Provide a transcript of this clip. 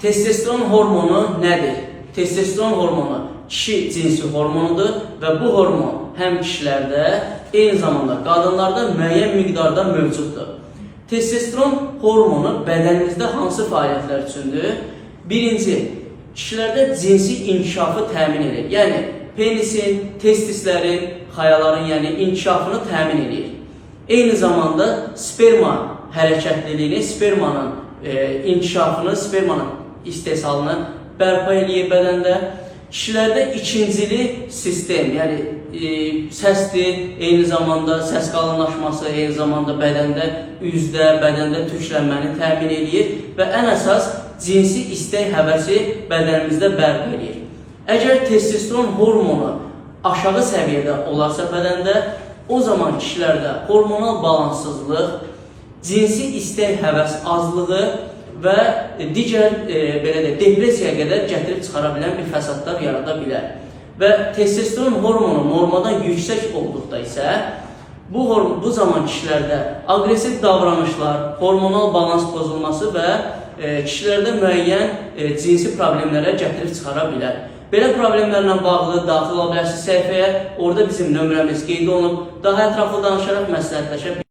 Testosteron hormonu nədir? Testosteron hormonu kişi cinsi hormonudur və bu hormon həm kişilərdə, eyni zamanda qadınlarda müəyyən miqdarda mövcuddur. Testosteron hormonu bədənimizdə hansı fəaliyyətlər üçündür? Birinci, kişilərdə cinsi inkişafı təmin edir. Yəni, penisin, testislərin, xayaların, yəni inkişafını təmin edir. Eyni zamanda sperma hərəkətliliyini, spermanın inkişafını, spermanın istehsalını bərpa edir bədəndə. Kişilərdə ikincili sistem, yəni səsdir, eyni zamanda səs qalınlaşması, eyni zamanda bədəndə, üzdə, bədəndə tüklənməni təmin edir və ən əsas cinsi istək həvəsi bədənimizdə bərpa edir. Əgər testosteron hormonu aşağı səviyyədə olarsa bədəndə, o zaman kişilərdə hormonal balanssızlıq, cinsi istək həvəs azlığı və digər depressiyaya qədər gətirib çıxara bilən bir fəsadlar yarada bilər. Və testosteron hormonu normadan yüksək olduqda isə bu zaman kişilərdə aqressiv davranışlar, hormonal balans pozulması və kişilərdə müəyyən cinsi problemlərə gətirib çıxara bilər. Belə problemlərlə bağlı daxil ola bilərsiniz səhifəyə, orada bizim nömrəmiz qeyd olunub, daha ətraflı danışaraq məsləhətləşə bilərsiniz.